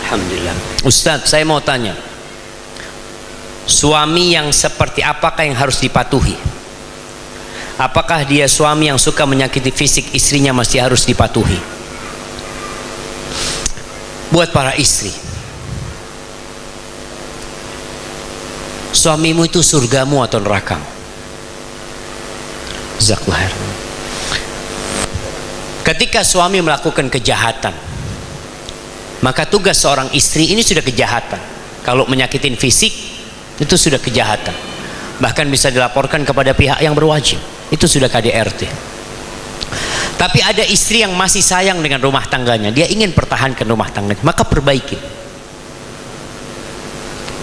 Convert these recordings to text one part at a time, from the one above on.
Alhamdulillah. Ustadz, saya mau tanya, suami yang seperti apakah yang harus dipatuhi? Apakah dia suami yang suka menyakiti fisik istrinya masih harus dipatuhi? Buat para istri, suamimu itu surgamu atau nerakamu? Jazakallahu khairan. Ketika suami melakukan kejahatan, maka tugas seorang istri ini sudah kejahatan. Kalau menyakitin fisik itu sudah kejahatan, bahkan bisa dilaporkan kepada pihak yang berwajib. Itu sudah KDRT. Tapi ada istri yang masih sayang dengan rumah tangganya, dia ingin pertahankan rumah tangganya, maka perbaiki.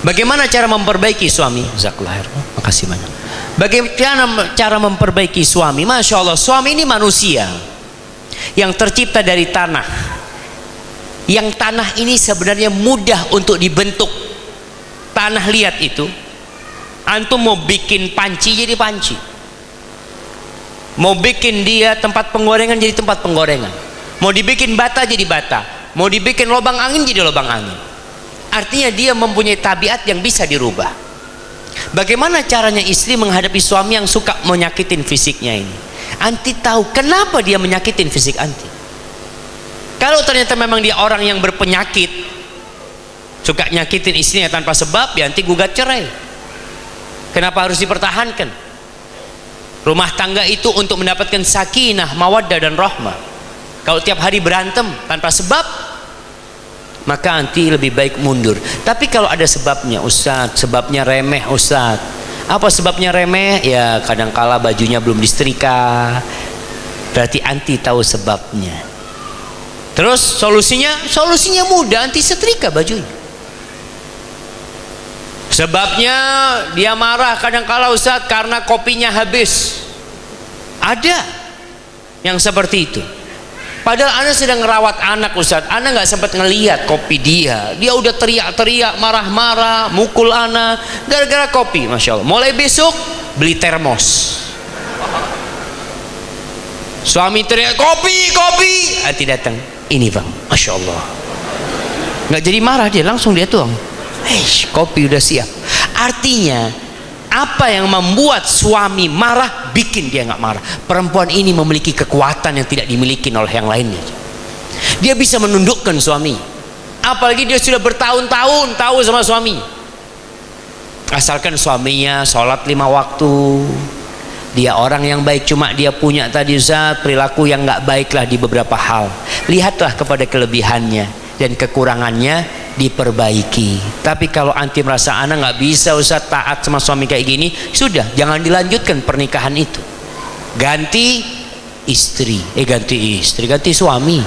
Bagaimana cara memperbaiki suami? Jazakallahu khairan. Makasih banyak. Bagaimana cara memperbaiki suami? Masya Allah, suami ini manusia yang tercipta dari tanah. Yang tanah ini sebenarnya mudah untuk dibentuk. Tanah, lihat itu, antum mau bikin panci jadi panci, mau bikin dia tempat penggorengan jadi tempat penggorengan, mau dibikin bata jadi bata, mau dibikin lubang angin jadi lubang angin. Artinya dia mempunyai tabiat yang bisa dirubah. Bagaimana caranya istri menghadapi suami yang suka menyakitin fisiknya ini? Anti tahu kenapa dia menyakitin fisik anti? Kalau ternyata memang dia orang yang berpenyakit, suka nyakitin istrinya tanpa sebab, ya anti gugat cerai. Kenapa harus dipertahankan? Rumah tangga itu untuk mendapatkan sakinah, mawaddah dan rahmah. Kalau tiap hari berantem tanpa sebab, maka anti lebih baik mundur. Tapi kalau ada sebabnya, Ustaz, sebabnya remeh Ustaz. Apa sebabnya remeh? Ya kadangkala bajunya belum disetrika. Berarti anti tahu sebabnya. Terus solusinya mudah, anti setrika bajunya. Sebabnya dia marah kadangkala Ustaz karena kopinya habis. Ada yang seperti itu. Padahal Anda sedang ngerawat anak Ustaz, Anda nggak sempat ngelihat kopi dia. Dia udah teriak-teriak, marah-marah, mukul anak gara-gara kopi. Masya Allah. Mulai besok beli termos. Suami teriak kopi, hati datang. Ini bang, Masya Allah, nggak jadi marah dia, langsung dia tuang. Kopi udah siap. Artinya apa yang membuat suami marah bikin dia nggak marah. Perempuan ini memiliki kekuatan yang tidak dimiliki oleh yang lainnya. Dia bisa menundukkan suami, apalagi dia sudah bertahun-tahun tahu sama suami. Asalkan suaminya sholat 5 waktu, dia orang yang baik, cuma dia punya tadi Ustaz perilaku yang nggak baiklah di beberapa hal. Lihatlah kepada kelebihannya dan kekurangannya, diperbaiki. Tapi kalau anti merasa anak nggak bisa Ustaz taat sama suami kayak gini, sudah jangan dilanjutkan pernikahan itu. Ganti istri, ganti suami.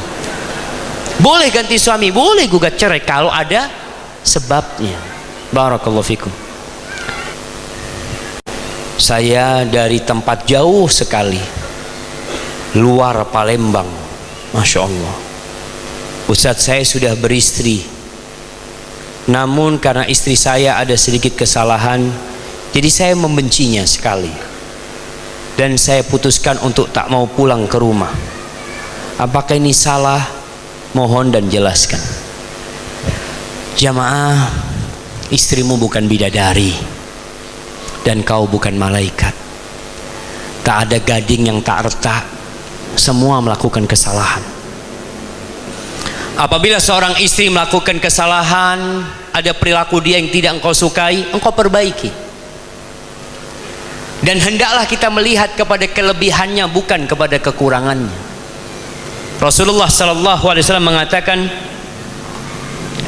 Boleh ganti suami, boleh gugat cerai kalau ada sebabnya. Barakallahu fikum. Saya dari tempat jauh sekali, luar Palembang, Masya Allah. Ustadz, saya sudah beristri, namun karena istri saya ada sedikit kesalahan, jadi saya membencinya sekali, dan saya putuskan untuk tak mau pulang ke rumah. Apakah ini salah? Mohon dan jelaskan. Jamaah, istrimu bukan bidadari dan kau bukan malaikat. Tak ada gading yang tak retak, semua melakukan kesalahan. Apabila seorang istri melakukan kesalahan, ada perilaku dia yang tidak engkau sukai, engkau perbaiki. Dan hendaklah kita melihat kepada kelebihannya, bukan kepada kekurangannya. Rasulullah SAW mengatakan,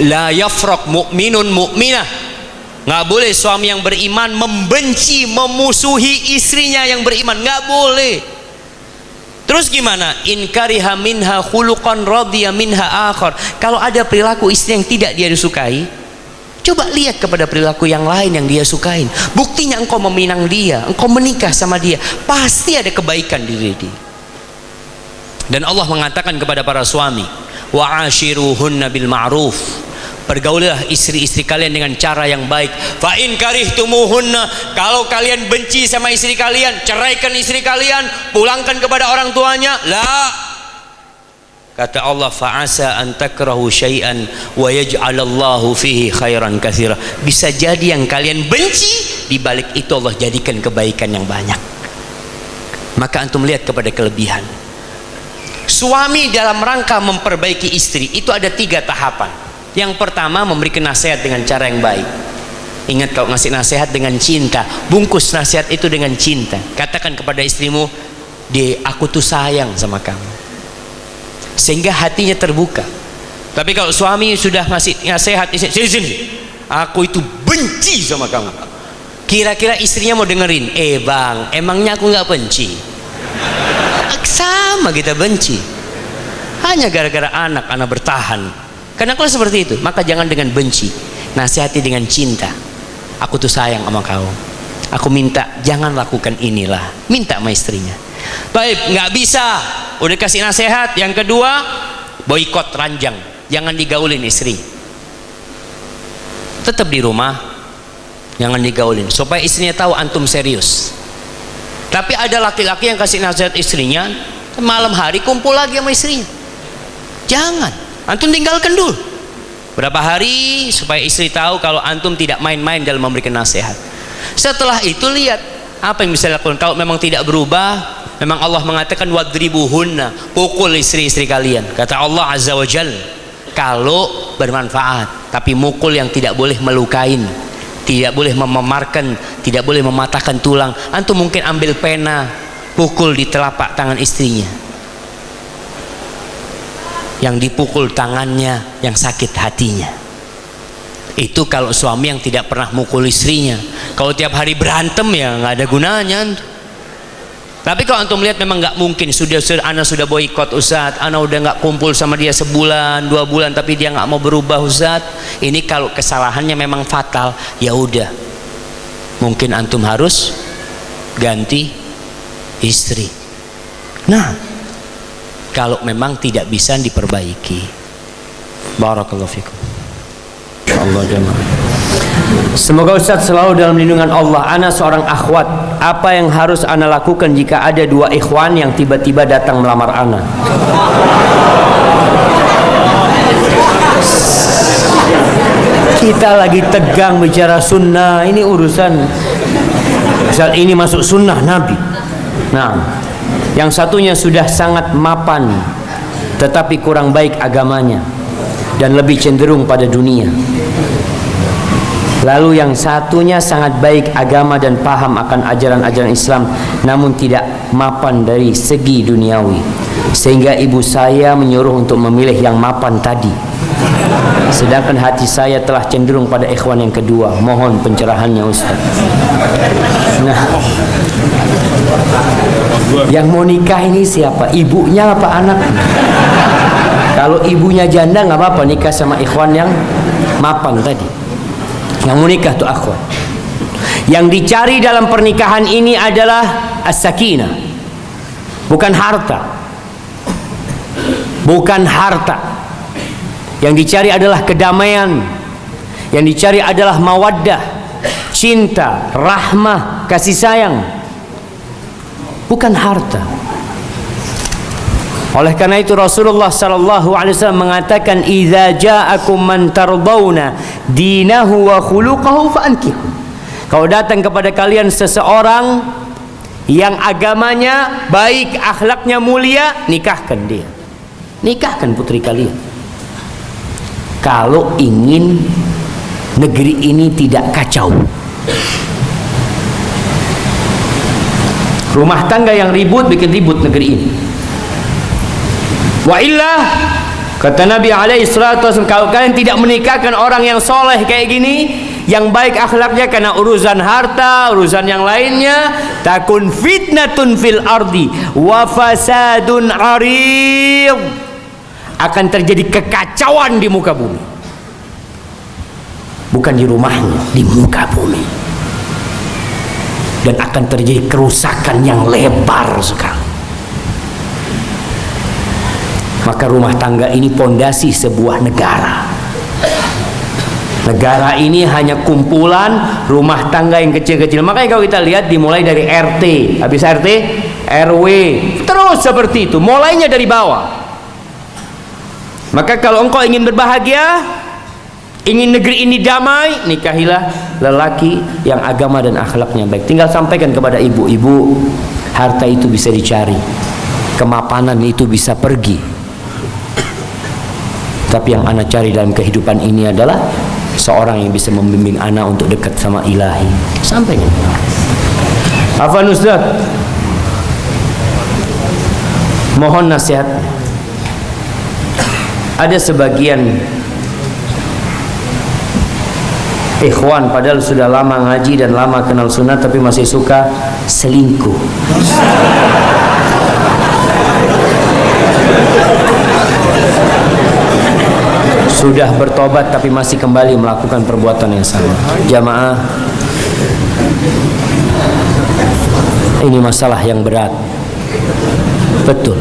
la yafraq mu'minun mu'minah. Nggak boleh suami yang beriman membenci, memusuhi istrinya yang beriman, nggak boleh. Terus gimana? In kariha minha khuluqan radiya minha akhar. Kalau ada perilaku istri yang tidak dia disukai, coba lihat kepada perilaku yang lain yang dia sukain. Buktinya engkau meminang dia, engkau menikah sama dia, pasti ada kebaikan di diri dia. Dan Allah mengatakan kepada para suami, wa ashiruhunna bil ma'ruf. Pergaulilah istri-istri kalian dengan cara yang baik. Fa in karihtumuhunna, kalau kalian benci sama istri kalian, ceraikan istri kalian, pulangkan kepada orang tuanya. La, Kata Allah, fa'asa an takrahu syai'an wa yaj'alallahu fihi khairan katsira. Bisa jadi yang kalian benci, di balik itu Allah jadikan kebaikan yang banyak. Maka antum lihat kepada kelebihan. Suami dalam rangka memperbaiki istri itu ada 3 tahapan. Yang pertama, memberikan nasihat dengan cara yang baik. Ingat, kalau ngasih nasihat dengan cinta, bungkus nasihat itu dengan cinta. Katakan kepada istrimu, aku tuh sayang sama kamu, sehingga hatinya terbuka. Tapi kalau suami sudah ngasih nasihat, sini, aku itu benci sama kamu, kira-kira istrinya mau dengerin? Bang, emangnya aku nggak benci? Sama kita benci, hanya gara-gara anak bertahan. Karena kalau seperti itu, maka jangan dengan benci, nasihati dengan cinta. Aku tuh sayang sama kau, aku minta jangan lakukan inilah, minta sama istrinya. Baik, nggak bisa, udah kasih nasihat. Yang kedua, boikot ranjang, jangan digaulin istri, tetap di rumah, jangan digaulin, supaya istrinya tahu antum serius. Tapi ada laki-laki yang kasih nasihat istrinya, malam hari kumpul lagi sama istrinya. Jangan, antum tinggalkan dulu berapa hari, supaya istri tahu kalau antum tidak main-main dalam memberikan nasihat. Setelah itu lihat apa yang bisa dilakukan. Kalau memang tidak berubah, memang Allah mengatakan wadribuhunna, pukul istri-istri kalian. Kata Allah Azza wa Jal, kalau bermanfaat. Tapi mukul yang tidak boleh melukain, tidak boleh mememarkan, tidak boleh mematahkan tulang. Antum mungkin ambil pena, pukul di telapak tangan istrinya, yang dipukul tangannya, yang sakit hatinya. Itu kalau suami yang tidak pernah mukul istrinya. Kalau tiap hari berantem, ya nggak ada gunanya. Tapi kalau antum lihat memang nggak mungkin, ana sudah boikot Ustaz, ana udah nggak kumpul sama dia sebulan 2 bulan, tapi dia nggak mau berubah Ustaz. Ini kalau kesalahannya memang fatal, ya udah, mungkin antum harus ganti istri. Nah, kalau memang tidak bisa diperbaiki. Barakallahu fikum. Insyaallah jemaah. Semoga Ustaz selalu dalam lindungan Allah. Ana seorang akhwat. Apa yang harus ana lakukan jika ada 2 ikhwan yang tiba-tiba datang melamar ana? Kita lagi tegang bicara sunnah. Ini urusan saat ini masuk sunnah Nabi. Nah, yang satunya sudah sangat mapan, tetapi kurang baik agamanya dan lebih cenderung pada dunia. Lalu yang satunya sangat baik agama dan paham akan ajaran-ajaran Islam, namun tidak mapan dari segi duniawi, sehingga ibu saya menyuruh untuk memilih yang mapan tadi. Sedangkan hati saya telah cenderung pada ikhwan yang kedua. Mohon pencerahannya Ustaz. Nah, yang mau nikah ini siapa? Ibunya apa anaknya? Kalau ibunya janda nggak apa-apa, nikah sama ikhwan yang mapan tadi. Yang mau nikah tuh akhwat. Yang dicari dalam pernikahan ini adalah as-sakinah, bukan harta. Bukan harta. Yang dicari adalah kedamaian. Yang dicari adalah mawaddah, cinta, rahmah, kasih sayang, bukan harta. Oleh karena itu Rasulullah sallallahu alaihi wasallam mengatakan, "Idza ja'akum man tardawna dinahu wa khuluquhu fa'ankihu." Kalau datang kepada kalian seseorang yang agamanya baik, akhlaknya mulia, nikahkan dia. Nikahkan putri kalian. Kalau ingin negeri ini tidak kacau. Rumah tangga yang ribut bikin ribut negeri ini. Wa illah, kata Nabi alaihi salatu wasallam, kalau kalian tidak menikahkan orang yang soleh kayak gini, yang baik akhlaknya, karena urusan harta, urusan yang lainnya, takun fitnatun fil ardi wa fasadun arid, akan terjadi kekacauan di muka bumi. Bukan di rumahnya, di muka bumi. Dan akan terjadi kerusakan yang lebar sekali. Maka rumah tangga ini pondasi sebuah negara. Negara ini hanya kumpulan rumah tangga yang kecil-kecil. Makanya kalau kita lihat dimulai dari RT, habis RT, RW, terus seperti itu. Mulainya dari bawah. Maka kalau engkau ingin berbahagia, ingin negeri ini damai, nikahilah lelaki yang agama dan akhlaknya baik. Tinggal sampaikan kepada ibu-ibu, harta itu bisa dicari, kemapanan itu bisa pergi, tapi yang anak cari dalam kehidupan ini adalah seorang yang bisa membimbing anak untuk dekat sama Ilahi. Sampaikan. Afwan Ustaz, mohon nasihat. Ada sebagian ikhwan padahal sudah lama ngaji dan lama kenal sunnah tapi masih suka selingkuh. Sudah bertobat tapi masih kembali melakukan perbuatan yang sama. Jamaah, ini masalah yang berat. Betul.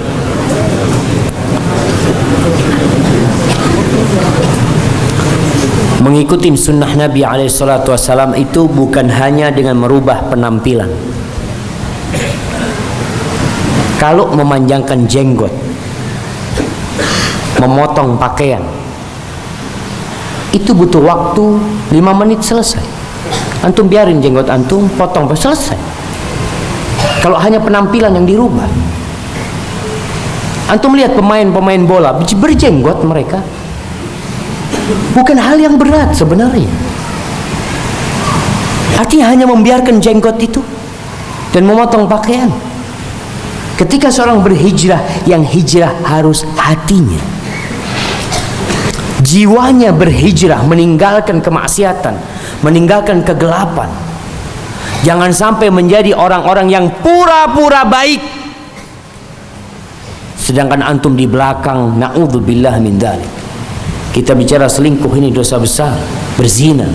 Mengikuti sunnah Nabi SAW itu bukan hanya dengan merubah penampilan. Kalau memanjangkan jenggot, memotong pakaian, itu butuh waktu 5 menit selesai. Antum biarin jenggot antum, potong selesai. Kalau hanya penampilan yang dirubah, antum lihat pemain-pemain bola berjenggot mereka, bukan hal yang berat sebenarnya. Artinya hanya membiarkan jenggot itu dan memotong pakaian. Ketika seorang berhijrah, yang hijrah harus hatinya, jiwanya berhijrah, meninggalkan kemaksiatan, meninggalkan kegelapan. Jangan sampai menjadi orang-orang yang pura-pura baik, sedangkan antum di belakang na'udzubillah min dzalik. Kita bicara selingkuh, ini dosa besar, berzina.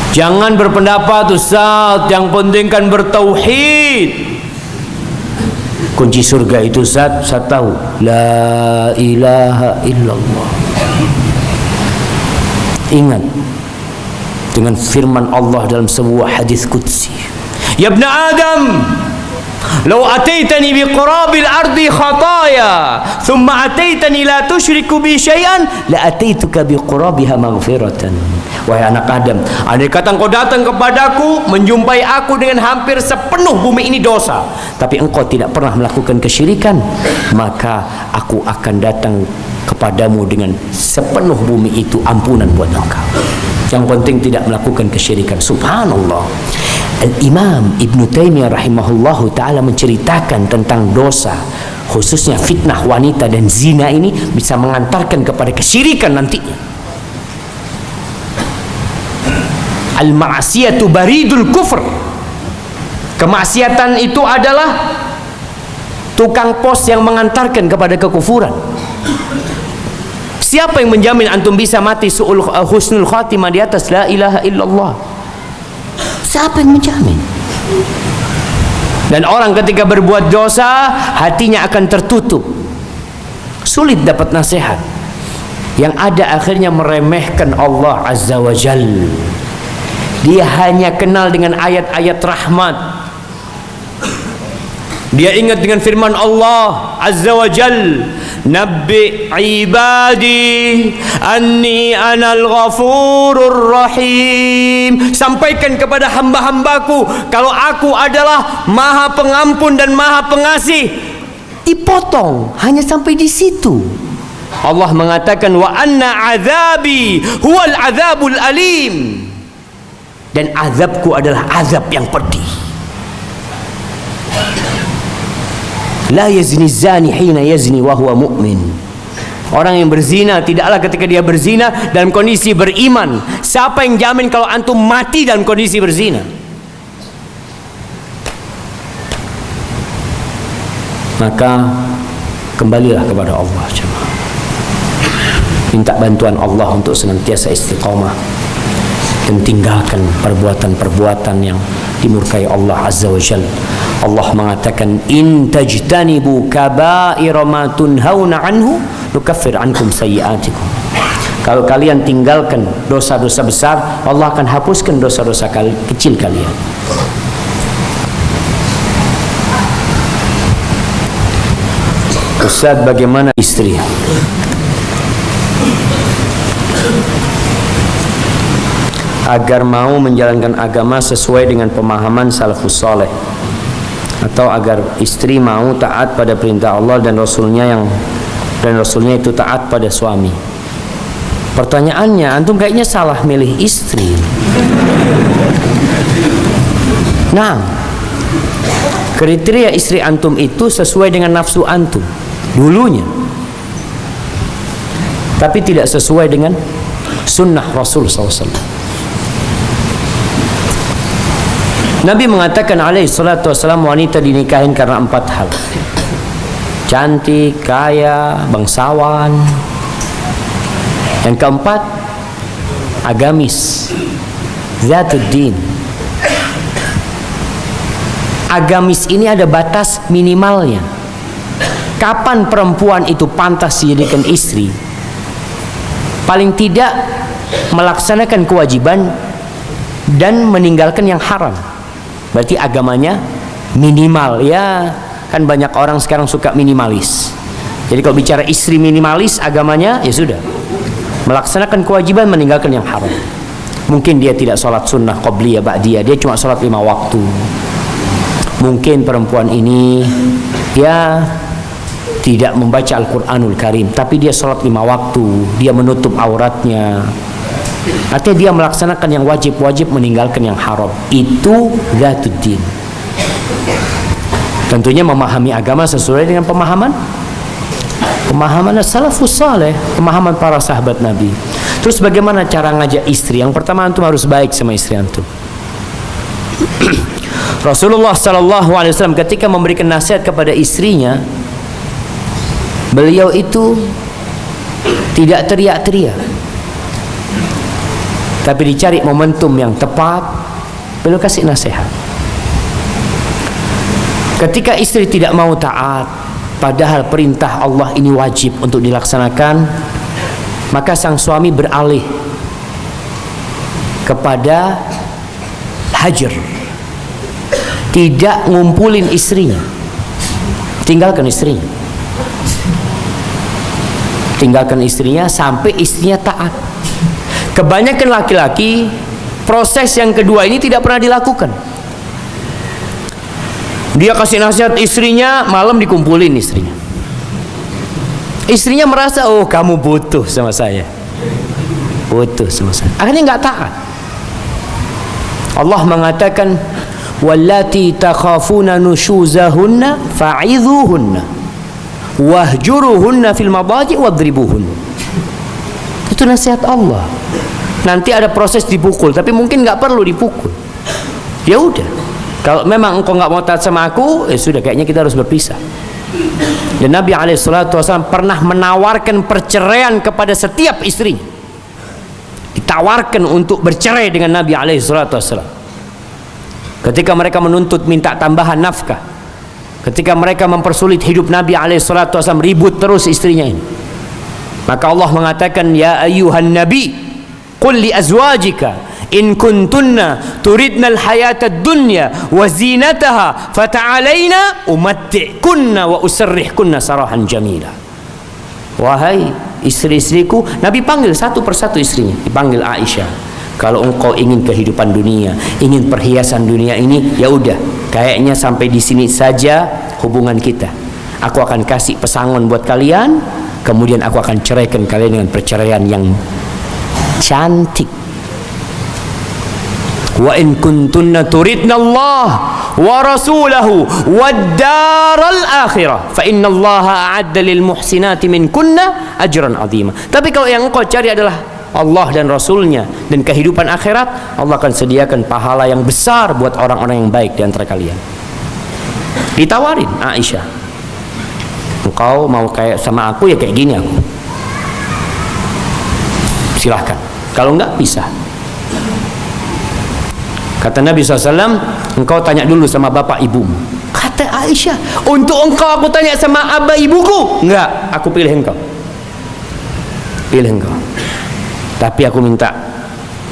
Jangan berpendapat, Ustaz, yang penting kan bertauhid. Kunci surga itu saya tahu, la ilaha illallah. Ingat dengan firman Allah dalam sebuah hadis qudsi, ya ibn Adam, law ataitani biqurabil ardi khataya thumma ataitani la tusyriku bi syai'an la ataituka biqurabiha maghfiratan. Wahai anak Adam, andai kata engkau datang kepadaku, menjumpai aku dengan hampir sepenuh bumi ini dosa, tapi engkau tidak pernah melakukan kesyirikan, maka aku akan datang kepadamu dengan sepenuh bumi itu ampunan buat engkau. Yang penting tidak melakukan kesyirikan. Subhanallah. Al-Imam Ibn Taimiyah rahimahullahu ta'ala menceritakan tentang dosa, khususnya fitnah wanita dan zina ini bisa mengantarkan kepada kesyirikan nantinya. Al-ma'asiyatu baridul kufr. Kemaksiatan itu adalah tukang pos yang mengantarkan kepada kekufuran. Siapa yang menjamin antum bisa mati husnul khatimah di atas la ilaha illallah? Siapa yang menjamin? Dan orang ketika berbuat dosa, hatinya akan tertutup, sulit dapat nasihat. Yang ada akhirnya meremehkan Allah Azza wa Jal. Dia hanya kenal dengan ayat-ayat rahmat. Dia ingat dengan firman Allah Azza wa Jal, nabbi ibadi anni anal ghafurur rahim. Sampaikan kepada hamba-hambaku kalau aku adalah maha pengampun dan maha pengasih. Dipotong hanya sampai di situ. Allah mengatakan wa anna azabi huwal azabul alim, dan azabku adalah azab yang pedih. La yazni zani hina yazni wa huwa mu'min. Orang yang berzina tidaklah ketika dia berzina dalam kondisi beriman. Siapa yang jamin kalau antum mati dalam kondisi berzina? Maka kembalilah kepada Allah jemaah. Minta bantuan Allah untuk senantiasa istiqamah dan tinggalkan perbuatan-perbuatan yang dimurkai Allah Azza wa Jalla. Allah mengatakan, in tajtanibu kaba'ira ma tunhauna anhu nukaffir ankum sayyi'atikum. Kalau kalian tinggalkan dosa-dosa besar, Allah akan hapuskan dosa-dosa kecil kalian. Ustaz, bagaimana istri agar mau menjalankan agama sesuai dengan pemahaman salafus saleh, atau agar istri mau taat pada perintah Allah dan Rasulnya itu taat pada suami? Pertanyaannya, antum kayaknya salah milih istri. Nah, kriteria istri antum itu sesuai dengan nafsu antum dulunya, tapi tidak sesuai dengan sunnah Rasul SAW. Nabi mengatakan alaihi salatu wassalam, wanita dinikahin karena 4 hal: cantik, kaya, bangsawan. Yang keempat, agamis, zatuddin. Agamis ini ada batas minimalnya. Kapan perempuan itu pantas dijadikan istri? Paling tidak melaksanakan kewajiban dan meninggalkan yang haram. Berarti agamanya minimal. Ya, kan banyak orang sekarang suka minimalis. Jadi kalau bicara istri minimalis, agamanya ya sudah, melaksanakan kewajiban, meninggalkan yang haram. Mungkin dia tidak sholat sunnah qobliyah ba'diyah, dia cuma sholat 5 waktu. Mungkin perempuan ini ya tidak membaca Al-Quranul Karim, tapi dia sholat 5 waktu, dia menutup auratnya. Artinya dia melaksanakan yang wajib-wajib, meninggalkan yang haram. Itu zatuddin. Tentunya memahami agama sesuai dengan pemahaman salafus saleh, pemahaman para sahabat Nabi. Terus bagaimana cara ngajak istri? Yang pertama, antum harus baik sama istri antum. Rasulullah SAW ketika memberikan nasihat kepada istrinya, beliau itu tidak teriak-teriak, tapi dicari momentum yang tepat, beliau kasih nasihat. Ketika istri tidak mau taat, padahal perintah Allah ini wajib untuk dilaksanakan, maka sang suami beralih kepada hajar, tidak ngumpulin istrinya, tinggalkan istrinya, sampai istrinya taat. Kebanyakan laki-laki proses yang kedua ini tidak pernah dilakukan. Dia kasih nasihat istrinya, malam dikumpulin istrinya. Istrinya merasa, oh kamu butuh sama saya, akhirnya nggak taat. Allah mengatakan, wallati takhafuna nushuzahunna fa'idhuhunna wahjuruhunna fil madaji wadribuhunna. Itu nasihat Allah. Nanti ada proses dipukul, tapi mungkin nggak perlu dipukul. Ya udah, kalau memang engkau nggak mau taat sama aku, ya sudah, kayaknya kita harus berpisah. Dan Nabi SAW pernah menawarkan perceraian kepada setiap istrinya. Ditawarkan untuk bercerai dengan Nabi SAW. Ketika mereka menuntut minta tambahan nafkah, ketika mereka mempersulit hidup Nabi SAW, ribut terus istrinya ini. Maka Allah mengatakan, ya ayyuhan nabi, qul li azwajika in kuntunna turidna al-hayata ad-dunya wa zinataha fata'alaina umatti'kunna wa usarrihkunna sarahan jamila. Wahai istri-istriku, Nabi panggil satu persatu istrinya. Dipanggil Aisyah, kalau engkau ingin kehidupan dunia, ingin perhiasan dunia ini, ya udah, kayaknya sampai di sini saja hubungan kita. Aku akan kasih pesangon buat kalian, kemudian aku akan ceraikan kalian dengan perceraian yang cantik. Wa in kuntunna turidna Allah wa rasulahu wad daral akhirah fa innallaha a'adda lil muhsinati minkunna ajran 'azima. Tapi kalau yang engkau cari adalah Allah dan Rasulnya dan kehidupan akhirat, Allah akan sediakan pahala yang besar buat orang-orang yang baik di antara kalian. Ditawarin Aisyah, engkau mau kayak sama aku, ya kayak gini aku, silahkan, kalau enggak pisah. Kata Nabi SAW, engkau tanya dulu sama bapak ibumu. Kata Aisyah, untuk engkau aku tanya sama abah ibuku? Enggak, aku pilih engkau. Pilih engkau. Tapi aku minta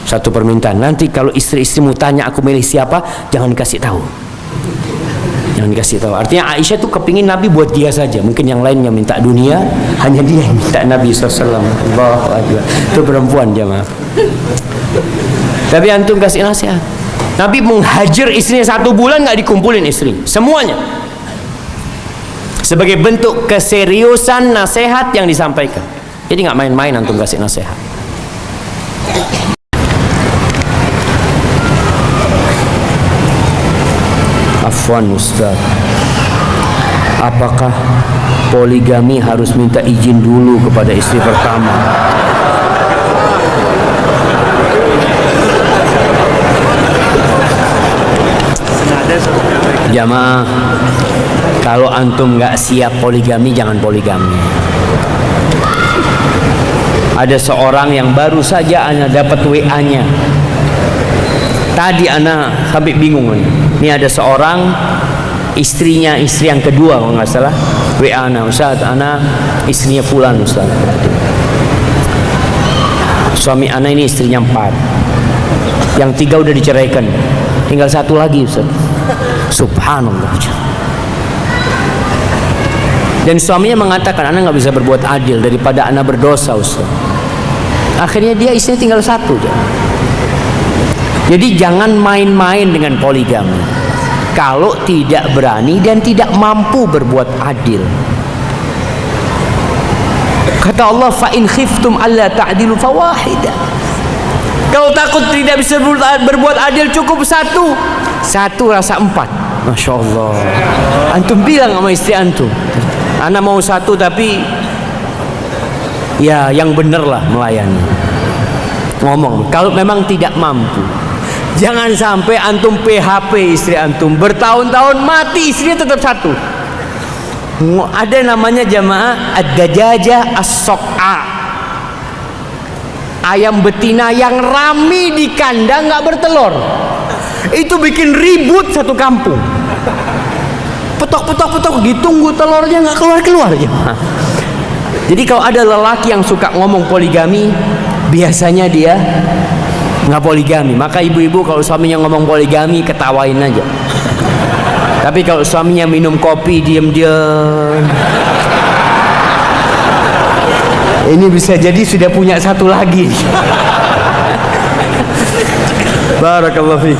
satu permintaan, nanti kalau istri-istrimu tanya aku milih siapa, jangan kasih tahu. Yang dikasih tahu. Artinya Aisyah tuh kepingin Nabi buat dia saja. Mungkin yang lainnya minta dunia, hanya dia yang minta Nabi SAW. Allahu Akbar. Itu perempuan jemaah. Tapi antum kasih nasihat. Nabi menghajar istrinya 1 bulan nggak dikumpulin istri, semuanya. Sebagai bentuk keseriusan nasihat yang disampaikan. Jadi nggak main-main antum kasih nasihat. Afwan Ustaz, apakah poligami harus minta izin dulu kepada istri pertama? Jamaah, kalau antum nggak siap poligami, jangan poligami. Ada seorang yang baru saja ana dapat WA-nya. Tadi ana sampai bingung. Ini ada seorang istrinya, istri yang kedua kalau nggak salah, WA ana, Ustaz, ana istrinya fulan Ustaz. Suami ana ini istrinya 4, yang 3 udah diceraikan, tinggal 1 lagi Ustaz. Subhanallah. Dan suaminya mengatakan, ana nggak bisa berbuat adil, daripada ana berdosa Ustaz. Akhirnya dia istrinya tinggal 1 aja. Jadi jangan main-main dengan poligami kalau tidak berani dan tidak mampu berbuat adil. Kata Allah, fa in khiftum alla ta'dilu fawahida. Kalau takut tidak bisa berbuat adil, cukup 1 rasa 4. Masya Allah. Antum bilang sama istri antum, ana mau 1 tapi ya yang bener lah melayani. Ngomong kalau memang tidak mampu. Jangan sampai antum PHP istri antum, bertahun-tahun mati istrinya tetap 1. Ada namanya jamaah ad-dajajah as-soq'a, ayam betina yang rami di kandang nggak bertelur. Itu bikin ribut satu kampung. Petok ditunggu telurnya nggak keluar jemaah. Jadi kalau ada lelaki yang suka ngomong poligami, biasanya dia nggak poligami. Maka ibu-ibu kalau suaminya ngomong poligami, ketawain aja. Tapi kalau suaminya minum kopi diam-diam, ini bisa jadi sudah punya 1 lagi. Barakallahu fiik.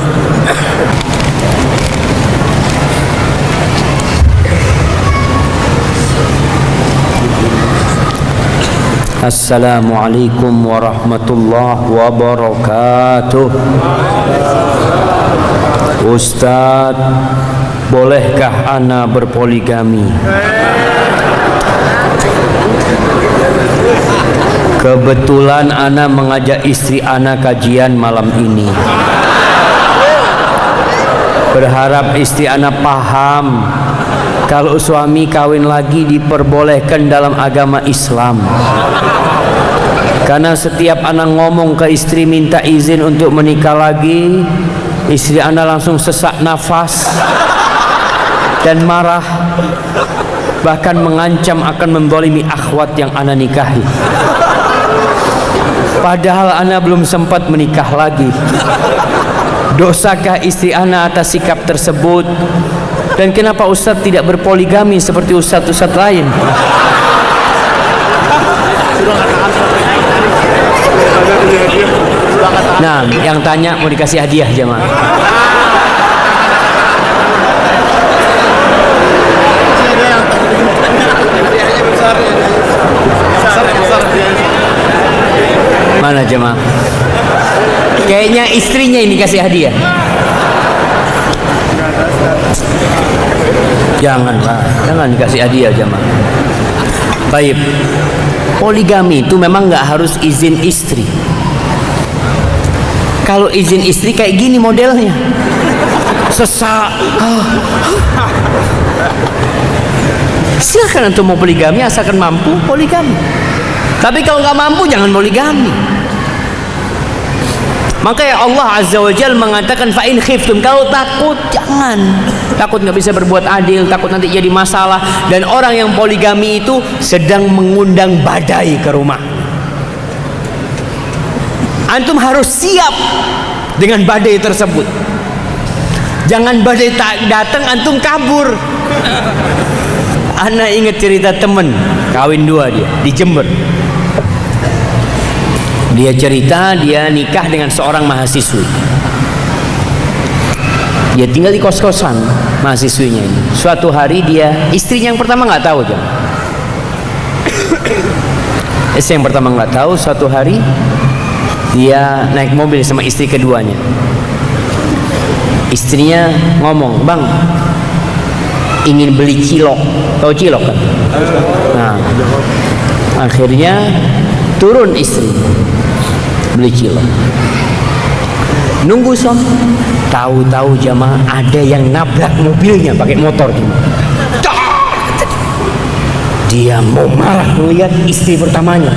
Assalamualaikum warahmatullahi wabarakatuh. Ustaz, bolehkah ana berpoligami? Kebetulan ana mengajak istri ana kajian malam ini. Berharap istri ana paham kalau suami kawin lagi diperbolehkan dalam agama Islam. Karena setiap ana ngomong ke istri minta izin untuk menikah lagi, istri ana langsung sesak nafas dan marah, bahkan mengancam akan menzalimi akhwat yang ana nikahi. Padahal ana belum sempat menikah lagi. Dosakah istri ana atas sikap tersebut? Dan kenapa Ustaz tidak berpoligami seperti Ustaz-Ustaz lain? Nah, yang tanya mau dikasih hadiah jemaah. Mana jemaah? Kayaknya istrinya ini kasih hadiah. Jangan Pak, jangan dikasih hadiah jemaah. Baik, poligami itu memang nggak harus izin istri. Kalau izin istri kayak gini modelnya, sesak. Silakan untuk mau poligami asalkan mampu poligami. Tapi kalau nggak mampu jangan poligami. Makanya Allah Azza wa Jalla mengatakan fa in khiftum, kalau takut jangan. Takut nggak bisa berbuat adil, takut nanti jadi masalah. Dan orang yang poligami itu sedang mengundang badai ke rumah. Antum harus siap dengan badai tersebut. Jangan badai tak datang antum kabur. Ana ingat cerita temen kawin 2 dia di Jember. Dia cerita dia nikah dengan seorang mahasiswi. Dia tinggal di kos-kosan mahasiswinya ini. Suatu hari dia, istrinya yang pertama nggak tahu jam. Istri yang pertama nggak tahu. Suatu hari dia naik mobil sama istri keduanya. Istrinya ngomong, "Bang, ingin beli cilok." Tahu cilok kan? Nah, akhirnya turun istri beli cilok. Nunggu suami. Tahu-tahu jamaah ada yang nabrak mobilnya pakai motor gini. Dia mau marah melihat istri pertamanya.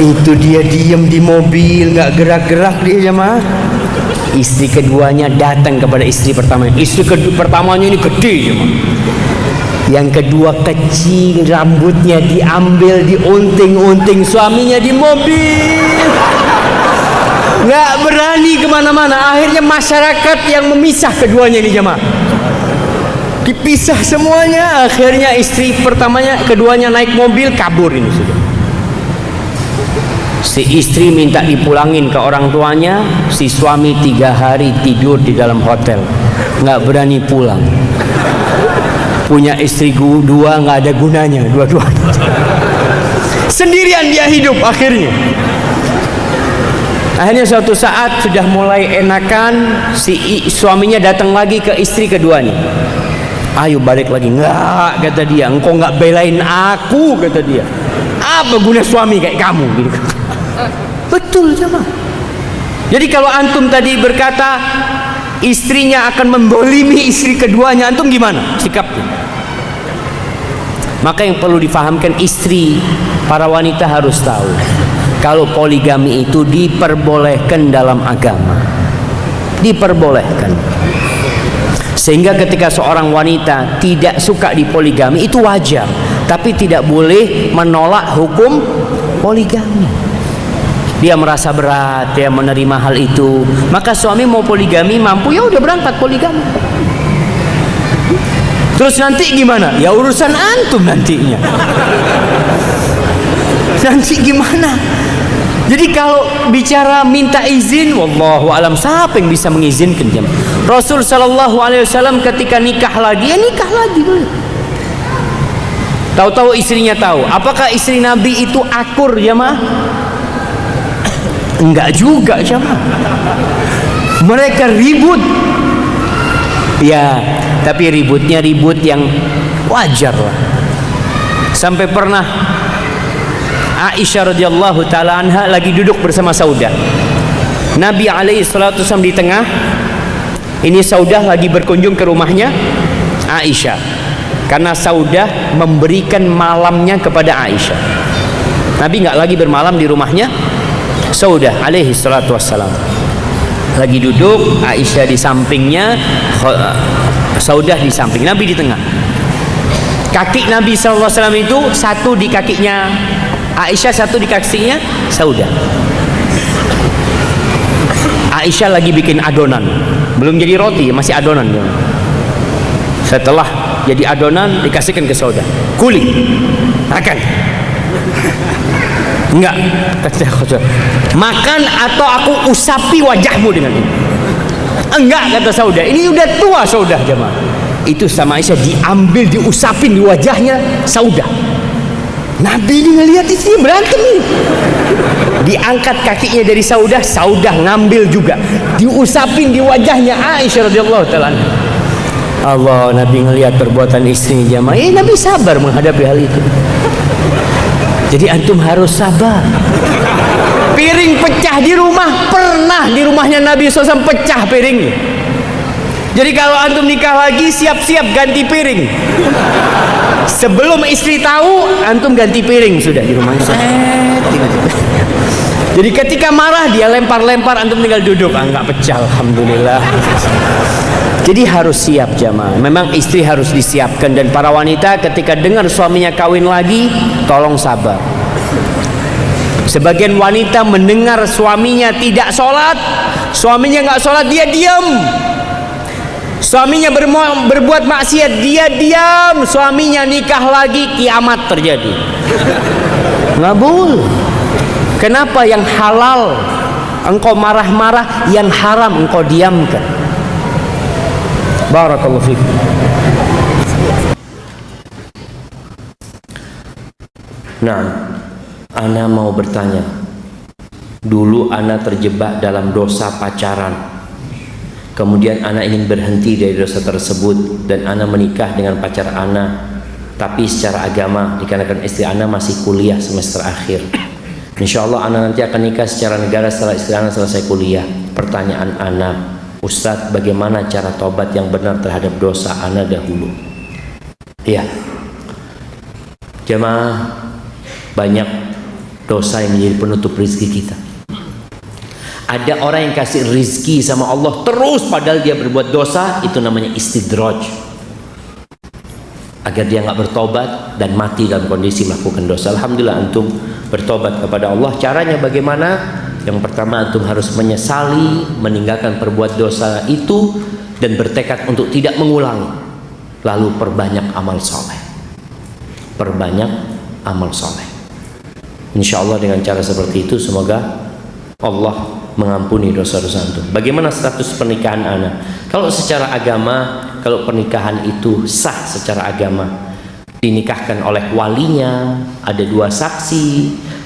Itu dia diam di mobil, nggak gerak-gerak dia jamaah. Istri keduanya datang kepada istri pertamanya. Istri pertamanya ini gede jamaah. Yang kedua kecil, rambutnya diambil, diunting-unting suaminya di mobil. Nggak berani kemana-mana. Akhirnya masyarakat yang memisah keduanya ini jamaah. Dipisah semuanya. Akhirnya istri pertamanya, keduanya naik mobil kabur ini sudah. Si istri minta dipulangin ke orang tuanya. Si suami 3 hari tidur di dalam hotel, nggak berani pulang. Punya istri 2 nggak ada gunanya dua-duanya. Sendirian dia hidup akhirnya. Akhirnya suatu saat sudah mulai enakan, si suaminya datang lagi ke istri keduanya. "Ayo balik lagi." "Enggak," kata dia, "engkau enggak belain aku," kata dia. "Apa guna suami kayak kamu?" Gitu. Betul jemaah. Jadi kalau antum tadi berkata istrinya akan membolimi istri keduanya, antum gimana sikapnya? Maka yang perlu difahamkan istri, para wanita harus tahu kalau poligami itu diperbolehkan dalam agama. Diperbolehkan. Sehingga ketika seorang wanita tidak suka di poligami itu wajar, tapi tidak boleh menolak hukum poligami. Dia merasa berat, dia menerima hal itu. Maka suami mau poligami mampu, ya udah berangkat poligami. Terus nanti gimana? Ya urusan antum nantinya. Nanti gimana? Jadi kalau bicara minta izin, wallahu alam, siapa yang bisa mengizinkan jemaah? Rasul sallallahu alaihi wasallam ketika nikah lagi, ya nikah lagi boleh. Tahu-tahu istrinya tahu. Apakah istri Nabi itu akur jemaah? Enggak juga jemaah. Mereka ribut. Ya, tapi ributnya ribut yang wajar lah. Sampai pernah Aisyah radhiyallahu taala anha lagi duduk bersama Saudah. Nabi alaihi salatu wasallam di tengah. Ini Saudah lagi berkunjung ke rumahnya Aisyah. Karena Saudah memberikan malamnya kepada Aisyah. Nabi nggak lagi bermalam di rumahnya Saudah alaihi salatu wassalam. Lagi duduk, Aisyah di sampingnya, Saudah di samping, Nabi di tengah. Kaki Nabi sallallahu alaihi wasallam itu satu di kakinya Aisyah, satu di kakinya Saudah. Aisyah lagi bikin adonan, belum jadi roti, masih adonan. Setelah jadi adonan dikasihkan ke Saudah. "Kuli, makan." "Enggak," kata "makan atau aku usapi wajahmu dengan ini." "Enggak," kata Saudah, "ini udah tua Saudah jemaah." Itu sama Aisyah diambil, diusapin di wajahnya Saudah. Nabi ini ngelihat istri berantem nih. Diangkat kakinya dari Saudah, Saudah ngambil juga, diusapin di wajahnya Aisyah radhiyallahu taala. Allah, Nabi ngelihat perbuatan istri jamaah. Nabi sabar menghadapi hal itu. Jadi antum harus sabar. Piring pecah di rumah, pernah di rumahnya Nabi SAW pecah piringnya. Jadi kalau antum nikah lagi, siap-siap ganti piring. Sebelum istri tahu, antum ganti piring sudah di rumah. Jadi ketika marah dia lempar-lempar, antum tinggal duduk, nggak pecah, alhamdulillah. Jadi harus siap jamaah. Memang istri harus disiapkan, dan para wanita ketika dengar suaminya kawin lagi, tolong sabar. Sebagian wanita mendengar suaminya tidak sholat, Suaminya nggak sholat, dia diam. Suaminya berbuat maksiat, dia diam. Suaminya nikah lagi, kiamat terjadi. Nggak boleh. Kenapa yang halal engkau marah-marah, yang haram engkau diamkan? Barakallahu fikum. Nah, ana mau bertanya. Dulu ana terjebak dalam dosa pacaran. Kemudian ana ingin berhenti dari dosa tersebut dan ana menikah dengan pacar ana. Tapi secara agama, dikarenakan istri ana masih kuliah semester akhir. Insya Allah ana nanti akan nikah secara negara setelah istri ana selesai kuliah. Pertanyaan ana, Ustadz, bagaimana cara tobat yang benar terhadap dosa ana dahulu? Iya, jemaah, banyak dosa yang menjadi penutup rezeki kita. Ada orang yang kasih rezeki sama Allah terus padahal dia berbuat dosa, itu namanya istidraj. Agar dia nggak bertobat dan mati dalam kondisi melakukan dosa. Alhamdulillah antum bertobat kepada Allah. Caranya bagaimana? Yang pertama, antum harus menyesali, meninggalkan perbuat dosa itu dan bertekad untuk tidak mengulangi. Lalu perbanyak amal soleh. Perbanyak amal soleh. Insya Allah dengan cara seperti itu semoga Allah mengampuni dosa-dosa antum. Bagaimana status pernikahan ana? Kalau secara agama, kalau pernikahan itu sah secara agama, dinikahkan oleh walinya, ada 2 saksi,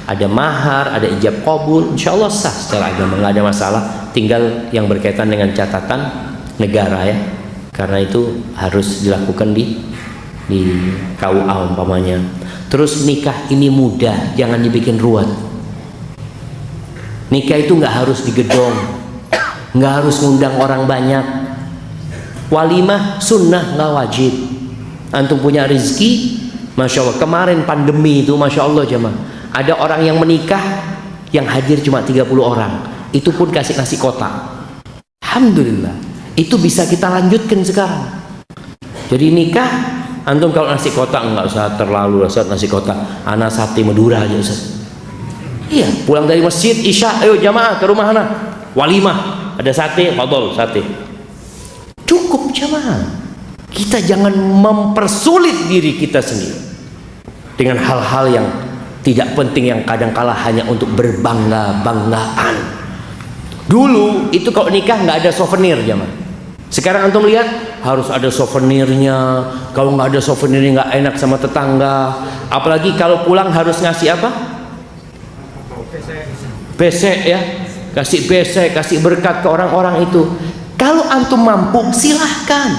ada mahar, ada ijab qabul, insya Allah sah secara agama, nggak ada masalah. Tinggal yang berkaitan dengan catatan negara ya, karena itu harus dilakukan di KUA umpamanya. Terus nikah ini mudah, jangan dibikin ruwet. Nikah itu nggak harus di gedung, nggak harus ngundang orang banyak. Walimah sunnah, nggak wajib. Antum punya rezeki, masya Allah. Kemarin pandemi itu, masya Allah jemaah, ada orang yang menikah yang hadir cuma 30 orang. Itu pun kasih nasi kotak. Alhamdulillah. Itu bisa kita lanjutkan sekarang. Jadi nikah, antum kalau nasi kotak nggak usah terlalu Ustaz, nasi kotak. Ana sate Madura aja Ustaz. Iya, pulang dari masjid isya, ayo jamaah ke rumah ana, walimah, ada sate, fadol sate. Cukup jamaah. Kita jangan mempersulit diri kita sendiri dengan hal-hal yang tidak penting, yang kadang-kala hanya untuk berbangga-banggaan. Dulu itu kalau nikah nggak ada souvenir jamaah. Sekarang antum lihat harus ada souvenirnya. Kalau nggak ada souvenirnya nggak enak sama tetangga. Apalagi kalau pulang harus ngasih apa? Besek ya, kasih besek, kasih berkat ke orang-orang itu. Kalau antum mampu silahkan,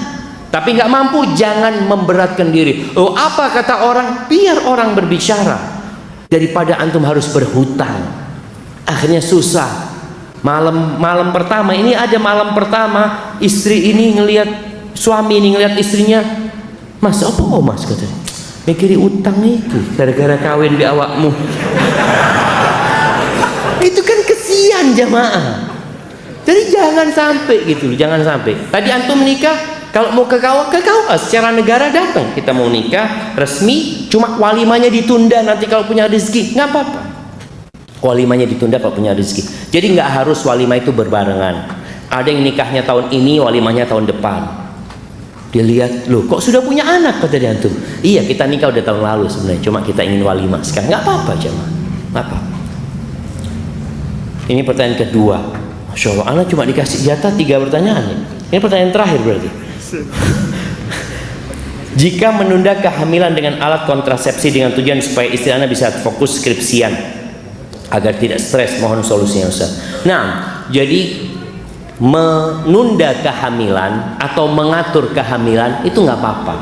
tapi nggak mampu jangan memberatkan diri. Oh apa kata orang? Biar orang berbicara, daripada antum harus berhutang, akhirnya susah. Malam pertama ini, ada malam pertama istri ini ngelihat suami ini ngelihat istrinya, mas apa oh mas katanya, mikiri utang itu gara-gara kawin di awakmu. Itu kan kesian jamaah. Jadi jangan sampai gitu, jangan sampai. Tadi antum menikah, kalau mau ke KUA secara negara datang. Kita mau nikah resmi, cuma walimahnya ditunda nanti kalau punya rezeki, nggak apa-apa. Walimahnya ditunda kalau punya rezeki. Jadi nggak harus walimah itu berbarengan. Ada yang nikahnya tahun ini, walimahnya tahun depan. Dia lihat, loh kok sudah punya anak kata dia antum. Iya kita nikah udah tahun lalu sebenarnya, cuma kita ingin walimah sekarang. Nggak apa-apa jamaah, nggak apa. Ini pertanyaan kedua. Masya Allah, anak cuma dikasih jatah 3 pertanyaan ya. Ini pertanyaan terakhir berarti. Jika menunda kehamilan dengan alat kontrasepsi dengan tujuan supaya istri anak bisa fokus skripsian agar tidak stres, mohon solusinya Ustaz. Nah, jadi menunda kehamilan atau mengatur kehamilan itu nggak apa-apa,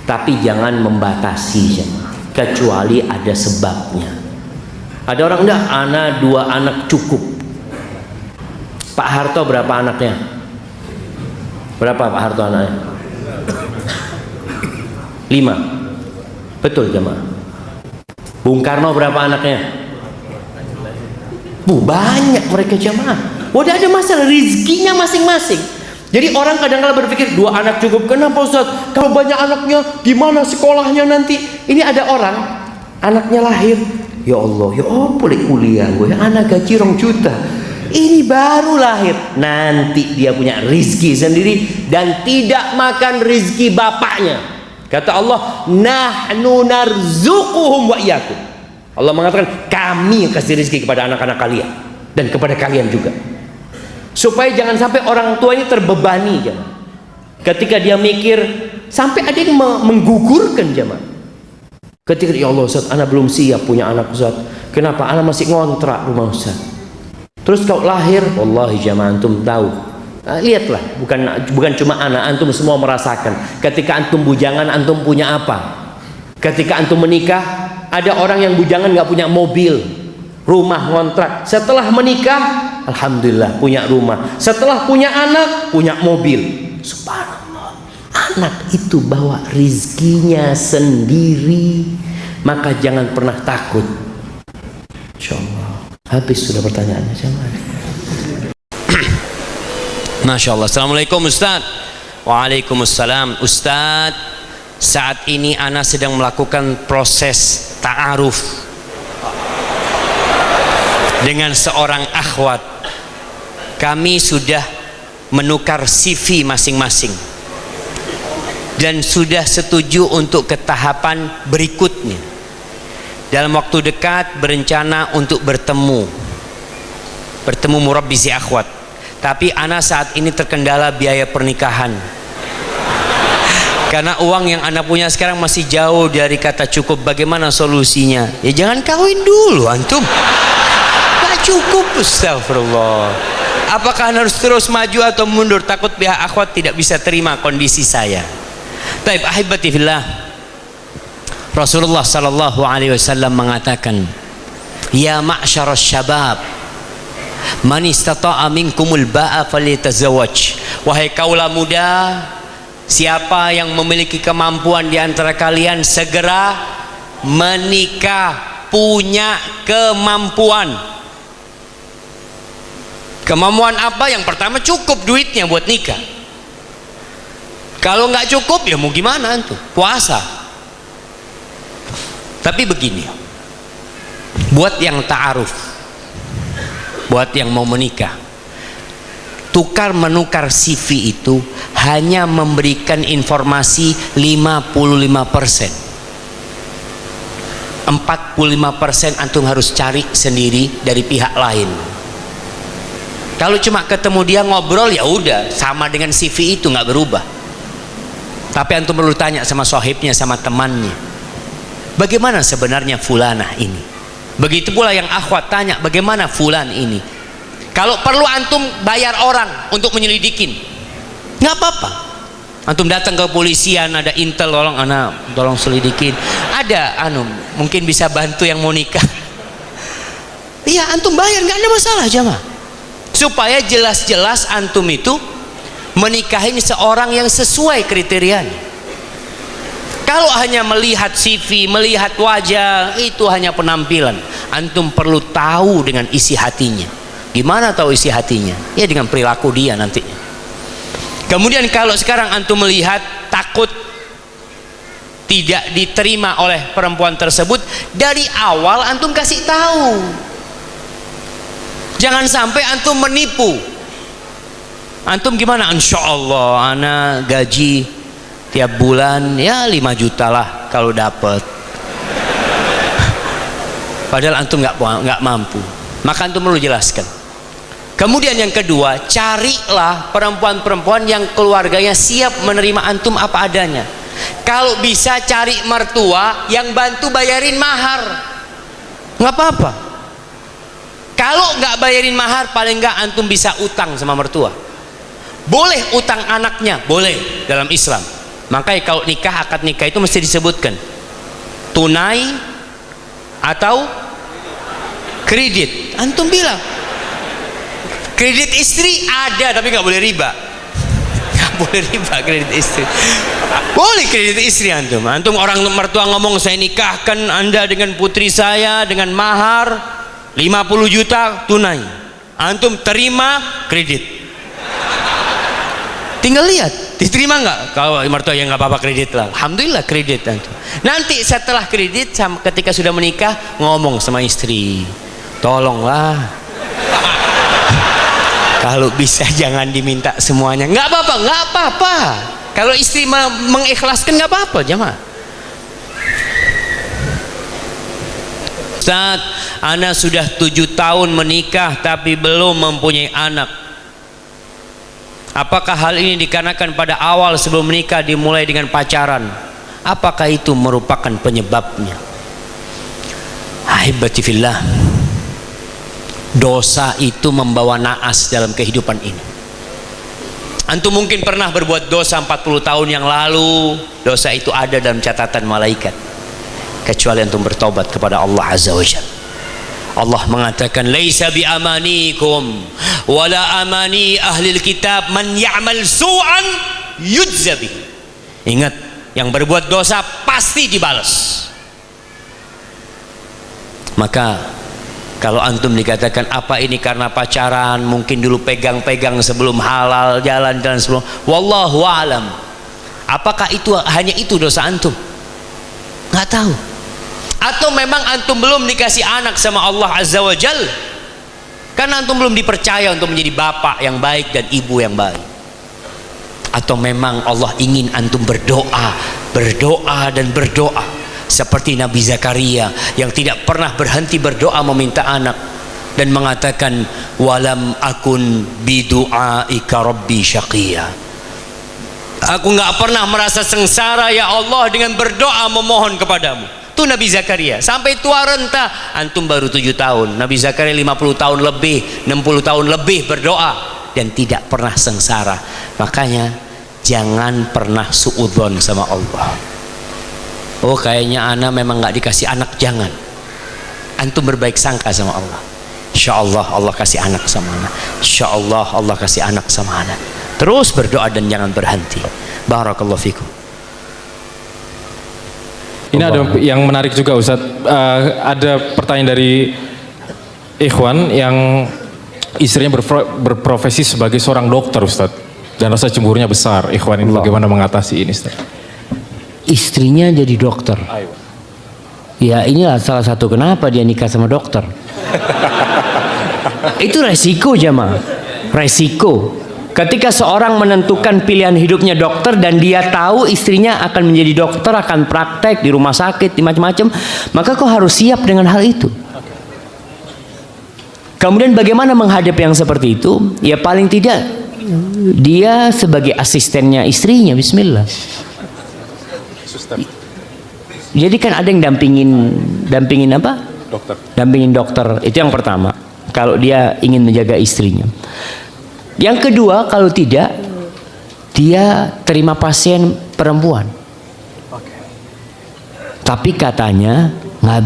tapi jangan membatasi, kecuali ada sebabnya. Ada orang enggak, anak 2 anak cukup. Pak Harto berapa anaknya? Berapa Pak Harto anaknya? 5. Betul jemaah. Bung Karno berapa anaknya? Banyak mereka jemaah. Udah ada masalah rezekinya masing-masing. Jadi orang kadang-kadang berpikir 2 anak cukup. Kenapa Ustaz? Kalau banyak anaknya gimana sekolahnya nanti? Ini ada orang anaknya lahir, ya Allah, ya boleh kuliah gue, anak gaji 2 juta. Ini baru lahir, nanti dia punya rizki sendiri dan tidak makan rizki bapaknya. Kata Allah, nahnu narzuquhum wa iyyakum. Allah mengatakan, kami yang kasih rizki kepada anak-anak kalian dan kepada kalian juga, supaya jangan sampai orang tua ini terbebani jemaah. Ketika dia mikir, sampai ada yang menggugurkan jemaah. Ketika, ya Allah Ustaz, anak belum siap punya anak Ustaz. Kenapa? Anak masih ngontrak rumah Ustaz. Terus kau lahir, wallahi jamaah antum tahu. Lihatlah, bukan cuma anak, antum semua merasakan. Ketika antum bujangan, antum punya apa? Ketika antum menikah, ada orang yang bujangan nggak punya mobil, rumah ngontrak. Setelah menikah, alhamdulillah punya rumah. Setelah punya anak, punya mobil. Subhanallah. Anak itu bawa rizkinya sendiri, maka jangan pernah takut. Insyaallah. Habis sudah pertanyaannya. Masya Allah. Assalamualaikum Ustaz. Waalaikumsalam. Ustaz, saat ini ana sedang melakukan proses ta'aruf dengan seorang akhwat. Kami sudah menukar CV masing-masing dan sudah setuju untuk ke tahapan berikutnya. Dalam waktu dekat berencana untuk bertemu murabbi si akhwat. Tapi ana saat ini terkendala biaya pernikahan. Karena uang yang ana punya sekarang masih jauh dari kata cukup. Bagaimana solusinya? Ya jangan kawin dulu antum. Gak cukup, astagfirullah. Apakah harus terus maju atau mundur? Takut pihak akhwat tidak bisa terima kondisi saya. Taib ahibati fillah. Rasulullah sallallahu alaihi wasallam mengatakan, ya ma'syarasy syabab, man istata'a minkumul ba'a falyatazawwaj. Wahai kaula muda, siapa yang memiliki kemampuan di antara kalian segera menikah, punya kemampuan. Kemampuan apa? Yang pertama cukup duitnya buat nikah. Kalau nggak cukup ya mau gimana antum? Puasa. Tapi begini, buat yang ta'aruf, buat yang mau menikah, tukar menukar CV itu hanya memberikan informasi 55%. 45% antum harus cari sendiri dari pihak lain. Kalau cuma ketemu dia ngobrol ya udah sama dengan CV itu, nggak berubah. Tapi antum perlu tanya sama sohibnya, sama temannya, bagaimana sebenarnya fulanah ini. Begitu pula yang akhwat tanya, bagaimana fulan ini. Kalau perlu antum bayar orang untuk menyelidikin, nggak apa-apa. Antum datang ke polisian, ada intel, tolong selidikin. Ada mungkin bisa bantu yang mau nikah. Iya, antum bayar, nggak ada masalah jamaah. Supaya jelas-jelas antum itu menikahi seorang yang sesuai kriterianya. Kalau hanya melihat CV, melihat wajah, itu hanya penampilan. Antum perlu tahu dengan isi hatinya. Gimana tahu isi hatinya? Ya dengan perilaku dia nantinya. Kemudian kalau sekarang antum melihat takut tidak diterima oleh perempuan tersebut, dari awal antum kasih tahu. Jangan sampai antum menipu. Antum gimana? Insya Allah anak gaji tiap bulan ya 5 juta lah kalau dapat. Padahal antum nggak mampu. Maka antum perlu jelaskan. Kemudian yang kedua, carilah perempuan-perempuan yang keluarganya siap menerima antum apa adanya. Kalau bisa cari mertua yang bantu bayarin mahar, nggak apa-apa. Kalau nggak bayarin mahar, paling nggak antum bisa utang sama mertua. Boleh utang anaknya, boleh dalam Islam. Makanya kalau nikah, akad nikah itu mesti disebutkan tunai atau kredit. Antum bilang kredit istri ada, tapi nggak boleh riba. Nggak boleh riba kredit istri. Boleh kredit istri antum. Antum orang mertua ngomong, saya nikahkan anda dengan putri saya dengan mahar 50 juta tunai. Antum terima kredit. Tinggal lihat diterima nggak. Kalau mertua ya nggak apa-apa, kredit lah, alhamdulillah kredit. Nanti setelah kredit, ketika sudah menikah, ngomong sama istri, tolonglah Kalau bisa jangan diminta semuanya. Nggak apa-apa, nggak apa-apa. Kalau istri mengikhlaskan nggak apa-apa, jemaah. Ustaz, ana sudah 7 tahun menikah tapi belum mempunyai anak. Apakah hal ini dikarenakan pada awal sebelum menikah dimulai dengan pacaran? Apakah itu merupakan penyebabnya? Ahibati fillah, dosa itu membawa naas dalam kehidupan ini. Antum mungkin pernah berbuat dosa 40 tahun yang lalu, dosa itu ada dalam catatan malaikat, kecuali antum bertobat kepada Allah Azza wa Jalla. Allah mengatakan, laisa bi amanikum wala amani ahlil kitab man ya'mal su'an yujza bih. Ingat, yang berbuat dosa pasti dibalas. Maka kalau antum dikatakan apa ini karena pacaran, mungkin dulu pegang-pegang sebelum halal, jalan-jalan sebelum, wallahu a'lam. Apakah itu hanya itu dosa antum? Nggak tahu. Atau memang antum belum dikasih anak sama Allah Azza wa Jal, karena antum belum dipercaya untuk menjadi bapak yang baik dan ibu yang baik. Atau memang Allah ingin antum berdoa, berdoa dan berdoa seperti Nabi Zakaria yang tidak pernah berhenti berdoa meminta anak dan mengatakan, walam akun bidu'aika rabbi syaqiyya. Aku nggak pernah merasa sengsara ya Allah dengan berdoa memohon kepadamu. Itu Nabi Zakaria sampai tua renta. Antum baru 7 tahun, Nabi Zakaria 50 tahun lebih, 60 tahun lebih berdoa dan tidak pernah sengsara. Makanya jangan pernah suudzon sama Allah. Oh kayaknya ana memang nggak dikasih anak, jangan. Antum berbaik sangka sama Allah. Insya Allah Allah kasih anak sama ana. Insya Allah Allah kasih anak sama ana. Terus berdoa dan jangan berhenti. Barakallahu fikum. Ini ada yang menarik juga Ustadz. Ada pertanyaan dari ikhwan yang istrinya berprofesi sebagai seorang dokter Ustadz, dan rasa cemburunya besar. Ikhwan ini bagaimana mengatasi ini Ustadz? Istrinya jadi dokter. Ya inilah salah satu kenapa dia nikah sama dokter. Itu resiko jemaah, resiko. Ketika seorang menentukan pilihan hidupnya dokter dan dia tahu istrinya akan menjadi dokter, akan praktek di rumah sakit, di macam-macam, maka kau harus siap dengan hal itu. Kemudian bagaimana menghadapi yang seperti itu? Ya paling tidak dia sebagai asistennya istrinya, bismillah. Jadi kan ada yang dampingin apa? Dokter. Dampingin dokter, itu yang pertama. Kalau dia ingin menjaga istrinya. Yang kedua, kalau tidak, dia terima pasien perempuan. Tapi katanya nggak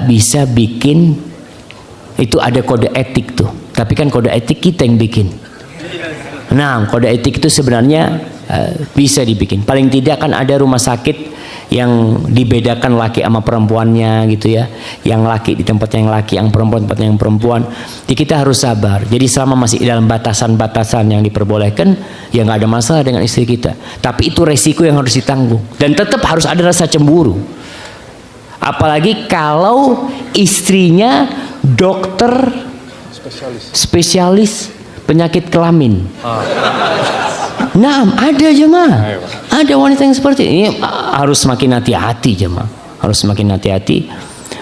bisa bikin, itu ada kode etik tuh. Tapi kan kode etik kita yang bikin. Nah, kode etik itu sebenarnya bisa dibikin. Paling tidak kan ada rumah sakit yang dibedakan laki sama perempuannya gitu ya. Yang laki di tempat yang laki, yang perempuan tempat yang perempuan. Jadi kita harus sabar. Jadi selama masih dalam batasan-batasan yang diperbolehkan, ya nggak ada masalah dengan istri kita. Tapi itu resiko yang harus ditanggung. Dan tetap harus ada rasa cemburu. Apalagi kalau istrinya dokter spesialis penyakit kelamin. Nah, ada jemaah. Ada wanita yang seperti ini. Harus semakin hati-hati jemaah. Harus semakin hati-hati.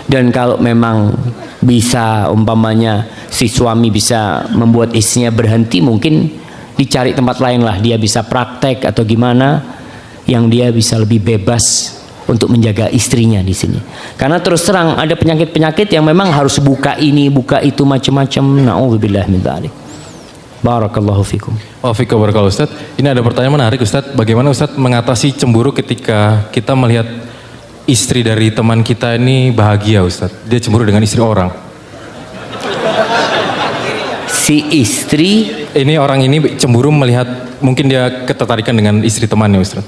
Dan kalau memang bisa umpamanya si suami bisa membuat istrinya berhenti, mungkin dicari tempat lain lah. Dia bisa praktek atau gimana yang dia bisa lebih bebas untuk menjaga istrinya di sini. Karena terus terang ada penyakit-penyakit yang memang harus buka ini, buka itu macam-macam. Na'udzubillah min dzalik. Barakallahu fikum. Waalaikumsalam warahmatullahi wabarakatuh. Ini ada pertanyaan menarik Ustadz. Bagaimana Ustadz mengatasi cemburu ketika kita melihat istri dari teman kita ini bahagia Ustadz? Dia cemburu dengan istri orang. Si istri ini, orang ini cemburu melihat mungkin dia ketertarikan dengan istri temannya Ustadz.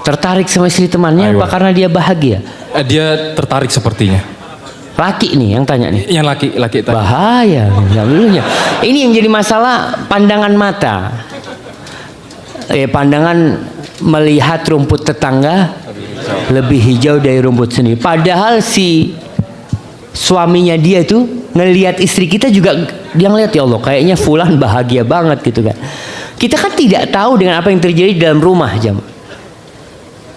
Tertarik sama istri temannya apa karena dia bahagia? Dia tertarik sepertinya. Laki nih yang tanya nih. Yang laki tanya. Bahaya. Ini yang jadi masalah pandangan mata. Pandangan melihat rumput tetangga lebih hijau dari rumput sendiri. Padahal si suaminya dia itu ngelihat istri kita juga dia ngelihat, ya Allah kayaknya fulan bahagia banget gitu kan. Kita kan tidak tahu dengan apa yang terjadi di dalam rumah jam.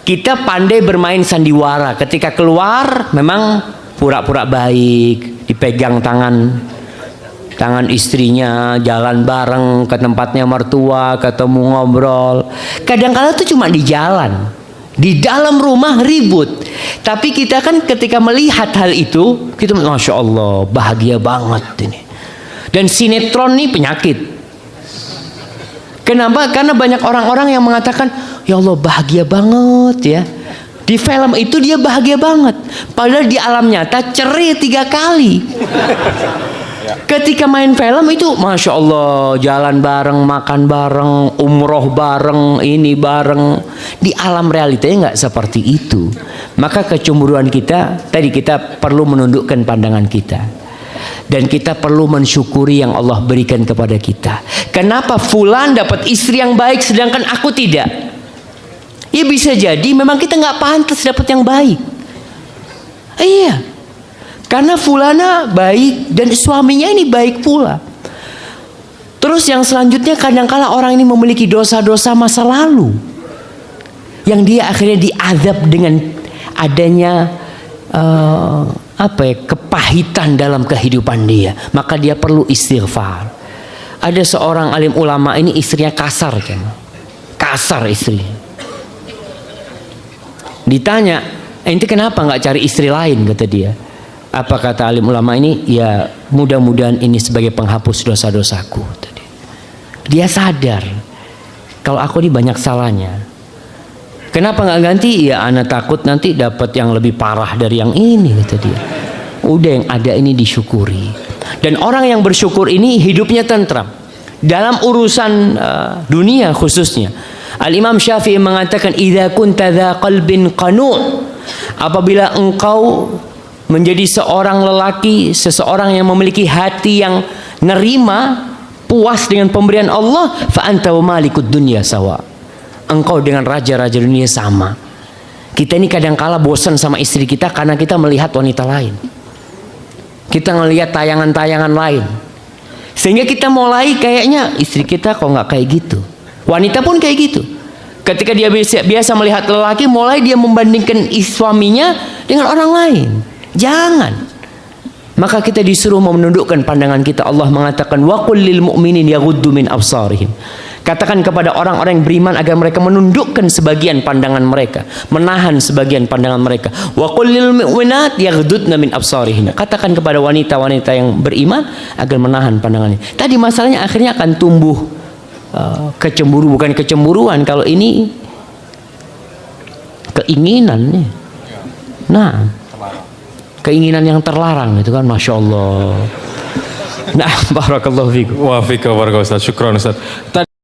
Kita pandai bermain sandiwara, ketika keluar memang pura-pura baik, dipegang tangan istrinya, jalan bareng ke tempatnya mertua, ketemu ngobrol. Kadang-kala tuh cuma di jalan, di dalam rumah ribut. Tapi kita kan ketika melihat hal itu, kita Masya Allah bahagia banget ini. Dan sinetron nih penyakit. Kenapa? Karena banyak orang-orang yang mengatakan, ya Allah bahagia banget ya. Di film itu dia bahagia banget. Padahal di alam nyata cerai 3 kali. Ketika main film itu Masya Allah jalan bareng, makan bareng, umroh bareng, ini bareng. Di alam realitanya nggak seperti itu. Maka kecemburuan kita, tadi kita perlu menundukkan pandangan kita. Dan kita perlu mensyukuri yang Allah berikan kepada kita. Kenapa fulan dapat istri yang baik sedangkan aku tidak? Ya bisa jadi memang kita nggak pantas dapat yang baik. Iya. Karena fulana baik dan suaminya ini baik pula. Terus yang selanjutnya kadangkala orang ini memiliki dosa-dosa masa lalu yang dia akhirnya diazab dengan adanya kepahitan dalam kehidupan dia. Maka dia perlu istighfar. Ada seorang alim ulama ini istrinya kasar kan. Kasar istri. Ditanya, ente kenapa nggak cari istri lain, kata dia. Apa kata alim ulama ini? Ya mudah-mudahan ini sebagai penghapus dosa-dosaku. Dia sadar kalau aku ini banyak salahnya. Kenapa nggak ganti? Ya anak takut nanti dapat yang lebih parah dari yang ini, kata dia. Udah yang ada ini disyukuri. Dan orang yang bersyukur ini hidupnya tentram dalam urusan dunia khususnya. Al-Imam Syafi'i mengatakan, idza kunta dza qalbin qanu', apabila engkau menjadi seorang lelaki, seseorang yang memiliki hati yang nerima, puas dengan pemberian Allah, fa anta wa malikud dunya sawa. Engkau dengan raja-raja dunia sama. Kita ini kadang-kala bosan sama istri kita karena kita melihat wanita lain. Kita melihat tayangan-tayangan lain. Sehingga kita mulai kayaknya istri kita kok nggak kayak gitu. Wanita pun kayak gitu. Ketika dia biasa melihat lelaki, mulai dia membandingkan suaminya dengan orang lain. Jangan. Maka kita disuruh menundukkan pandangan kita. Allah mengatakan, wa qul lil mu'minin yaghuddu min absarihim. Katakan kepada orang-orang yang beriman agar mereka menundukkan sebagian pandangan mereka, menahan sebagian pandangan mereka. Wa qul lil mu'minat yaghuddna min absarihin. Katakan kepada wanita-wanita yang beriman agar menahan pandangannya. Tadi masalahnya akhirnya akan tumbuh kecemburu, bukan kecemburuan, kalau ini keinginan. Nah, keinginan yang terlarang itu kan, Masya Allah. Nah, barakallahu fikum. Wa fika barakallahu Ustaz. Syukran Ustaz.